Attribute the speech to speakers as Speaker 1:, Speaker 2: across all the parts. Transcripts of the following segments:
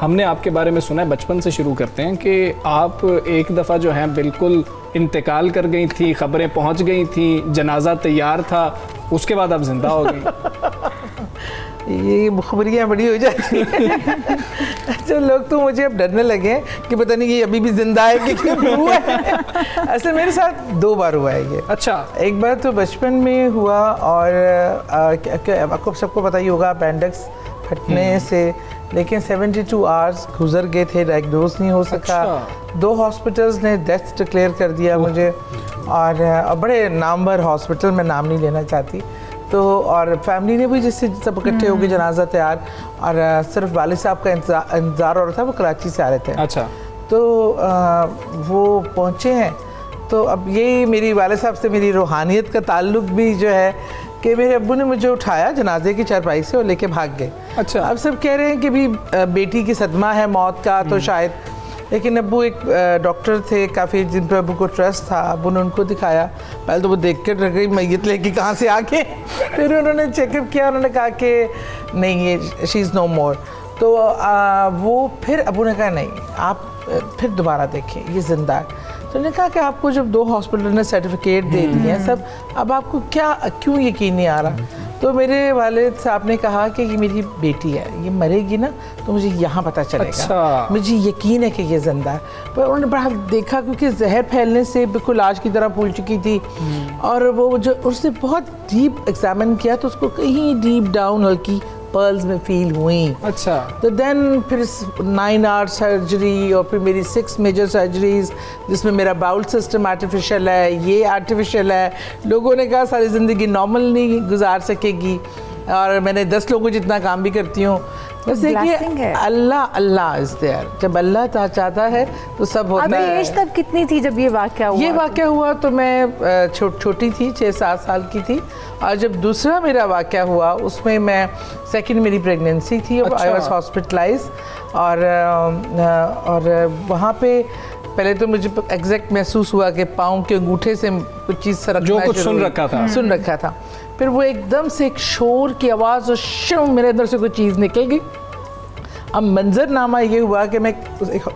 Speaker 1: हमने आपके बारे में सुना है, बचपन से शुरू करते हैं कि आप एक दफ़ा जो है बिल्कुल इंतकाल कर गई थी, खबरें पहुंच गई थी, जनाजा तैयार था, उसके बाद आप जिंदा हो गई।
Speaker 2: ये मुखबरियाँ बड़ी हो जाती हैं। अच्छा, लोग तो मुझे अब डरने लगे कि पता नहीं ये अभी भी जिंदा है कि क्या हुआ है। असल मेरे साथ 2 बार हुआ है ये।
Speaker 1: अच्छा।
Speaker 2: एक बार तो बचपन में हुआ और आपको सबको पता ही होगा अपेंडिक्स फटने से, लेकिन 72 आवर्स गुजर गए थे, डायग्नोज नहीं हो सका।
Speaker 1: अच्छा।
Speaker 2: 2 हॉस्पिटल्स ने डेथ डिक्लेयर कर दिया मुझे, और बड़े नामवर हॉस्पिटल, में नाम नहीं लेना चाहती। तो और फैमिली ने भी जिससे सब इकट्ठे हो गए, जनाजा तैयार, और सिर्फ वालिद साहब का इंतज़ार हो रहा था, वो कराची से आ रहे थे।
Speaker 1: अच्छा।
Speaker 2: तो वो पहुँचे हैं, तो अब यही मेरी वालिद साहब से मेरी रूहानियत का ताल्लुक भी जो है कि मेरे अब्बू ने मुझे उठाया जनाजे की चारपाई से और लेके भाग गए।
Speaker 1: अच्छा।
Speaker 2: अब सब कह रहे हैं कि भी बेटी की सदमा है मौत का, तो शायद, लेकिन अब्बू एक डॉक्टर थे काफ़ी, जिन पर अब्बू को ट्रस्ट था। अब्बू ने उनको दिखाया, पहले तो वो देख कर रह गई मैयत लेके कहाँ से आके। फिर उन्होंने चेकअप किया, उन्होंने कहा कि नहीं, ये शी इज़ नो मोर। तो वो फिर अब्बू ने कहा नहीं, आप फिर दोबारा देखें, ये ज़िंदा है। तो उन्होंने कहा कि आपको जब 2 हॉस्पिटल ने सर्टिफिकेट दे दिए हैं सब, अब आपको क्यों यकीन नहीं आ रहा? तो मेरे वालिद साहब ने कहा कि ये मेरी बेटी है, ये मरेगी ना तो मुझे यहाँ पता चलेगा।
Speaker 1: अच्छा।
Speaker 2: मुझे यकीन है कि ये जिंदा है। पर उन्होंने बड़ा देखा, क्योंकि जहर फैलने से बिल्कुल आज की तरह फूल चुकी थी, और वो जो उसने बहुत डीप एग्जामिन किया तो उसको कहीं डीप डाउन हल्की पर्ल्स में फील हुई।
Speaker 1: अच्छा।
Speaker 2: तो देन फिर 9 आवर सर्जरी, और फिर मेरी 6 मेजर सर्जरीज, जिसमें मेरा बाउल सिस्टम आर्टिफिशियल है, ये आर्टिफिशियल है। लोगों ने कहा सारी ज़िंदगी नॉर्मल नहीं गुजार सकेगी, और मैंने 10 लोगों जितना काम भी करती हूँ। बस देखिए, अल्लाह इज़ देयर, जब अल्लाह चाहता है तो सब होता है।
Speaker 3: एज तब कितनी थी जब ये वाक़या हुआ?
Speaker 2: ये वाक़या हुआ तो मैं छोटी थी, 6-7 साल की थी। और जब दूसरा मेरा वाक़या हुआ उसमें मैं सेकंड मेरी प्रेगनेंसी थी, और आई वाज हॉस्पिटलाइज, और वहाँ पे पहले तो मुझे एग्जैक्ट महसूस हुआ कि पाँव के अंगूठे से कुछ चीज़ सरकना,
Speaker 1: जो कुछ सुन रखा था। फिर वो एकदम से एक शोर की आवाज़, और शम मेरे अंदर से कोई चीज़ निकल गई। अब मंजरनामा ये हुआ कि मैं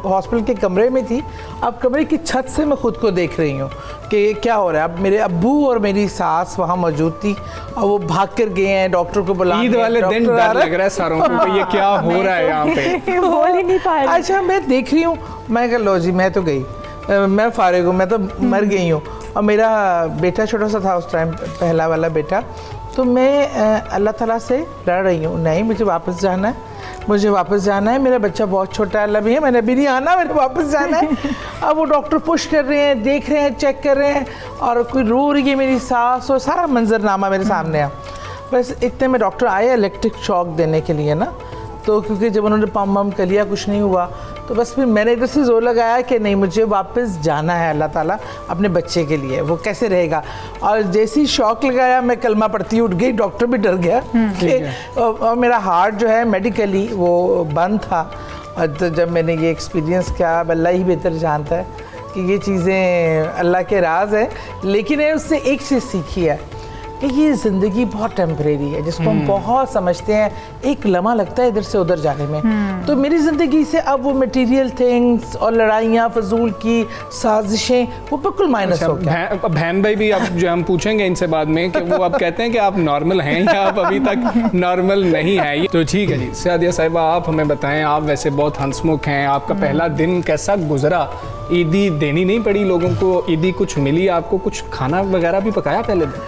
Speaker 1: हॉस्पिटल के कमरे में थी, अब कमरे की छत से मैं खुद को देख रही हूँ कि क्या हो रहा है। अब मेरे अब्बू और मेरी सास वहाँ मौजूद थी, और वो भाग कर गए हैं डॉक्टर को बुला। ईद वाले दिन डर लग रहा है सारों को, ये क्या हो रहा है यहाँ पे।
Speaker 3: बोल ही नहीं पा रही।
Speaker 2: अच्छा, मैं देख रही हूँ, मैं कहा लो जी, मैं तो गई, मैं फारिग हूँ, मैं तो मर गई हूँ। और मेरा बेटा छोटा सा था उस टाइम, पहला वाला बेटा। तो मैं अल्लाह ताला से लड़ रही हूँ, नहीं मुझे वापस जाना है, मुझे वापस जाना है, मेरा बच्चा बहुत छोटा है, अल्लाह भी है, मैंने अभी नहीं आना, मैंने वापस जाना है। अब वो डॉक्टर पुश कर रहे हैं, देख रहे हैं, चेक कर रहे हैं, और कोई रो रही है मेरी सास, और सारा मंजरनामा मेरे सामने है। बस इतने में डॉक्टर आए इलेक्ट्रिक शॉक देने के लिए ना, तो क्योंकि जब उन्होंने पम्प वम कर लिया, कुछ नहीं हुआ, तो बस फिर मैंने इधर से जोर लगाया कि नहीं, मुझे वापस जाना है अल्लाह ताला अपने बच्चे के लिए, वो कैसे रहेगा। और जैसी शॉक लगाया, मैं कलमा पढ़ती उठ गई, डॉक्टर भी डर गया। और मेरा हार्ट जो है मेडिकली वो बंद था। और तो जब मैंने ये एक्सपीरियंस किया, अब अल्लाह ही बेहतर जानता है कि ये चीज़ें अल्लाह के राज है। लेकिन उससे एक चीज़ सीखी है कि ये ज़िंदगी बहुत टेम्परेरी है, जिसको हम बहुत समझते हैं, एक लम्हा लगता है इधर से उधर जाने में। तो मेरी ज़िंदगी से अब वो मटेरियल थिंग्स और लड़ाइयाँ, फजूल की साजिशें, वो बिल्कुल माइनस हो गया।
Speaker 1: बहन भाई भी अब जो हम पूछेंगे इनसे बाद में कि वो अब कहते हैं कि आप नॉर्मल हैं या आप अभी तक नॉर्मल नहीं हैं। तो ठीक है जी, सादिया साहिबा, आप हमें बताएं, आप वैसे बहुत हंसमुख हैं, आपका पहला दिन कैसा गुजरा? ईदी देनी नहीं पड़ी लोगों को? ईदी कुछ मिली आपको? कुछ खाना वगैरह भी पकाया पहले दिन?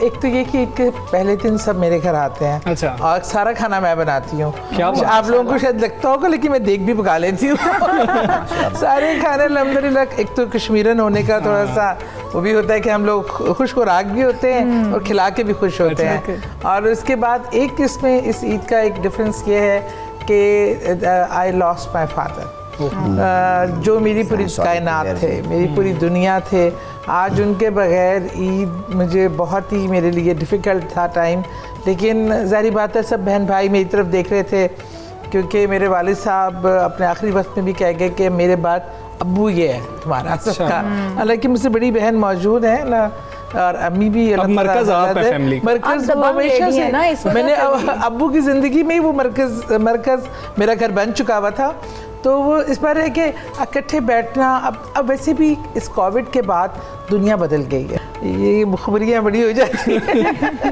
Speaker 2: एक तो ये कि पहले दिन सब मेरे घर आते हैं।
Speaker 1: अच्छा।
Speaker 2: और सारा खाना मैं बनाती हूँ।
Speaker 1: क्या
Speaker 2: आप लोगों को शायद लगता होगा, लेकिन मैं देख भी पका लेती हूँ। सारे खाने अल्हम्दुलिल्लाह। एक तो कश्मीरन होने का थोड़ा सा वो भी होता है कि हम लोग खुश खुराक भी होते हैं और खिला के भी खुश होते हैं। और उसके बाद एक इसमें इस ईद का एक डिफरेंस ये है कि आई लॉस्ट माई फादर, जो मेरी पूरी कायनात थे, मेरी पूरी दुनिया थे। आज उनके बगैर ईद मुझे बहुत ही मेरे लिए डिफ़िकल्ट था टाइम। लेकिन ज़ाहिर बात है, सब बहन भाई मेरी तरफ देख रहे थे, क्योंकि मेरे वालिद साहब अपने आखिरी वक्त में भी कह गए कि मेरे बाद अब्बू ये है तुम्हारा सबका। हालांकि मुझसे बड़ी बहन मौजूद है ना, और अम्मी भी
Speaker 4: अब मरकज आप है फैमिली का।
Speaker 2: मरकज
Speaker 3: अब दबंग
Speaker 2: हमेशा
Speaker 3: lady है
Speaker 2: से
Speaker 3: ना, इस वजह
Speaker 2: मैंने
Speaker 3: से
Speaker 2: अब्बू की ज़िंदगी में ही वो मरकज मेरा घर बन चुका हुआ था। तो वो इस बार है कि इकट्ठे बैठना, अब वैसे भी इस कोविड के बाद दुनिया बदल गई है, ये मुखबरियाँ बड़ी हो जाती हैं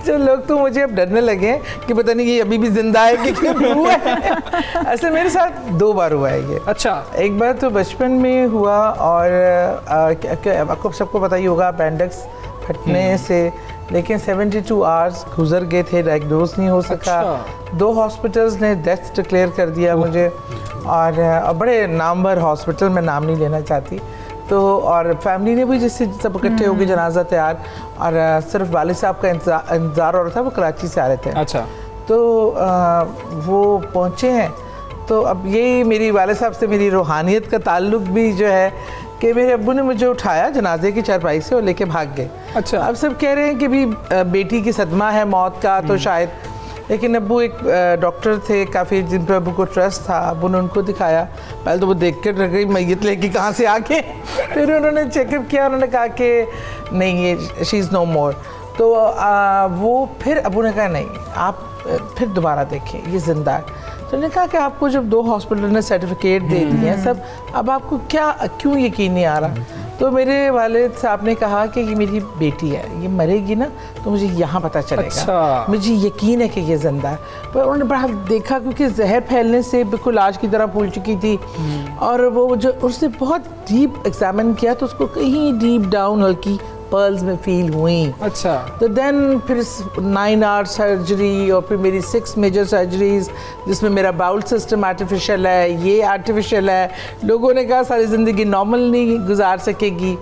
Speaker 2: जो लोग तो मुझे अब डरने लगे हैं कि पता नहीं कि अभी भी जिंदा है कि क्यों हुआ है। ऐसे मेरे साथ 2 बार हुआ है ये।
Speaker 4: अच्छा,
Speaker 2: एक बार तो बचपन में हुआ और आपको सबको पता ही होगा अपेंडिक्स फटने से, लेकिन 72 आवर्स गुजर गए थे, डायग्नोज नहीं हो सका।
Speaker 4: अच्छा।
Speaker 2: 2 हॉस्पिटल्स ने डेथ डिक्लेयर कर दिया मुझे, और बड़े नामवर हॉस्पिटल, में नाम नहीं लेना चाहती। तो और फैमिली ने भी जिससे सब इकट्ठे हो गए, जनाजा तैयार, और सिर्फ वालिद साहब का इंतज़ार हो रहा था, वो कराची से आ रहे थे।
Speaker 4: अच्छा,
Speaker 2: तो वो पहुँचे हैं। तो अब यही मेरी वालिद साहब से मेरी रूहानियत का ताल्लुक भी जो है कि मेरे अब्बू ने मुझे उठाया जनाजे की चारपाई से और लेके भाग गए।
Speaker 4: अच्छा।
Speaker 2: अब सब कह रहे हैं कि भी बेटी की सदमा है मौत का, तो शायद, लेकिन अब्बू एक डॉक्टर थे काफ़ी, जिन पर अब्बू को ट्रस्ट था। अब्बू ने उनको दिखाया, पहले तो वो देख कर रह गई मैयत लेके कहाँ से आके, फिर उन्होंने चेकअप किया, उन्होंने कहा कि नहीं, ये शी इज़ नो मोर। तो वो फिर अब्बू ने कहा नहीं, आप फिर दोबारा देखें, ये ज़िंदा है। तो उन्होंने कहा कि आपको जब 2 हॉस्पिटल ने सर्टिफिकेट दे दिए हैं सब, अब आपको क्यों यकीन नहीं आ रहा? तो मेरे वालिद साहब ने कहा कि ये मेरी बेटी है, ये मरेगी ना तो मुझे यहाँ पता चलेगा।
Speaker 4: अच्छा।
Speaker 2: मुझे यकीन है कि ये जिंदा है। पर उन्होंने बड़ा देखा, क्योंकि जहर फैलने से बिल्कुल आज की तरह फूल चुकी थी, और वो जो उसने बहुत डीप एग्जामिन किया तो उसको कहीं डीप डाउन हल्की पर्ल्स में फील हुई।
Speaker 4: अच्छा।
Speaker 2: तो देन फिर 9 आवर सर्जरी, और फिर मेरी 6 मेजर सर्जरीज, जिसमें मेरा बाउल सिस्टम आर्टिफिशियल है, ये आर्टिफिशियल है। लोगों ने कहा सारी ज़िंदगी नॉर्मल नहीं गुजार सकेगी,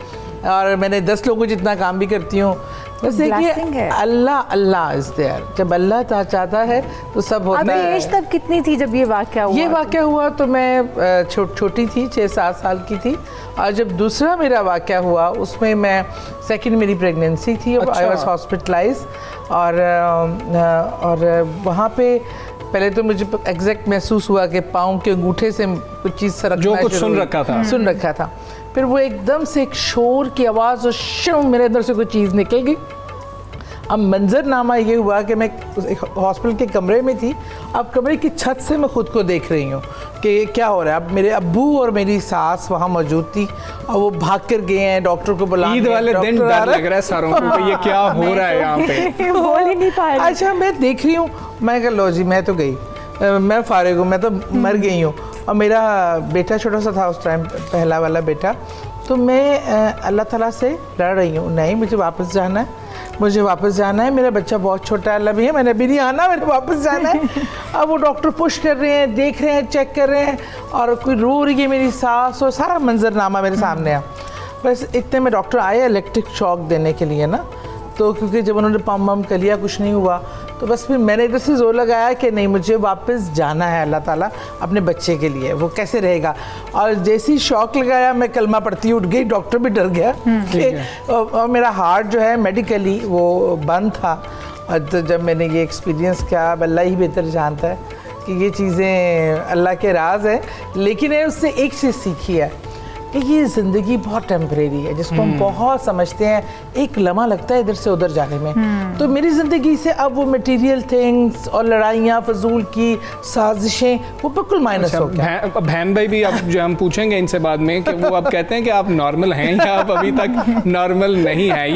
Speaker 2: और मैंने 10 लोगों जितना काम भी करती हूँ। बस देखिए, अल्लाह इज़ देयर, जब अल्लाह चाहता है तो सब होता है।
Speaker 3: अभी एज तब कितनी थी जब ये वाक़या हुआ?
Speaker 2: ये वाक़या हुआ तो मैं छोटी थी, 6-7 साल की थी। और जब दूसरा मेरा वाक़या हुआ उसमें मैं सेकंड मेरी प्रेगनेंसी थी, आई वाज हॉस्पिटलाइज, और वहाँ पे पहले तो मुझे एग्जैक्ट महसूस हुआ कि पाँव के अंगूठे से कुछ चीज़ सरकना
Speaker 4: जो कुछ सुन रखा था।
Speaker 2: फिर वो एकदम से एक शोर की आवाज़, और शम मेरे अंदर से कोई चीज़ निकल गई। अब मंजरनामा ये हुआ कि मैं एक हॉस्पिटल के कमरे में थी। अब कमरे की छत से मैं खुद को देख रही हूँ कि क्या हो रहा है। अब मेरे अब्बू और मेरी सास वहाँ मौजूद थी, और वो भाग कर गए हैं डॉक्टर को बुलाने।
Speaker 4: ईद वाले दिन डर लग रहा है सारों को कि ये क्या हो रहा है यहाँ पे।
Speaker 3: बोल ही नहीं पा रही।
Speaker 2: अच्छा, मैं देख रही हूँ, मैं कहा लो जी, मैं तो गई, मैं फारिग हूँ, मैं तो मर गई हूँ। और मेरा बेटा छोटा सा था उस टाइम, पहला वाला बेटा। तो मैं अल्लाह ताला से लड़ रही हूँ, नहीं मुझे वापस जाना है, मुझे वापस जाना है, मेरा बच्चा बहुत छोटा है, अल्लाह भी है, मैंने अभी नहीं आना, मैंने वापस जाना है। अब वो डॉक्टर पुश कर रहे हैं, देख रहे हैं, चेक कर रहे हैं, और कोई रो रही है मेरी सास, और सारा मंजरनामा मेरे सामने आ। बस इतने में डॉक्टर आए इलेक्ट्रिक शॉक देने के लिए ना, तो क्योंकि जब उन्होंने पम्प वम्प कर लिया कुछ नहीं हुआ, तो बस फिर मैंने इधर से जोर लगाया कि नहीं, मुझे वापस जाना है अल्लाह ताला अपने बच्चे के लिए, वो कैसे रहेगा। और जैसे ही शॉक लगाया मैं कलमा पढ़ती उठ गई, डॉक्टर भी डर गया और मेरा हार्ट जो है मेडिकली वो बंद था। और तो जब मैंने ये एक्सपीरियंस किया, अब अल्लाह ही बेहतर जानता है कि ये चीज़ें अल्लाह के राज है। लेकिन उससे एक चीज़ सीखी है कि ये ज़िंदगी बहुत टेम्परेरी है, जिसको हम बहुत समझते हैं, एक लम्हा लगता है इधर से उधर जाने में। तो मेरी ज़िंदगी से अब वो मटेरियल थिंग्स और लड़ाइयाँ, फजूल की साजिशें, वो बिल्कुल माइनस हो गया।
Speaker 4: बहन भाई भी अब जो हम पूछेंगे इनसे बाद में कि वो अब कहते हैं कि आप नॉर्मल हैं या आप अभी तक नॉर्मल नहीं हैं।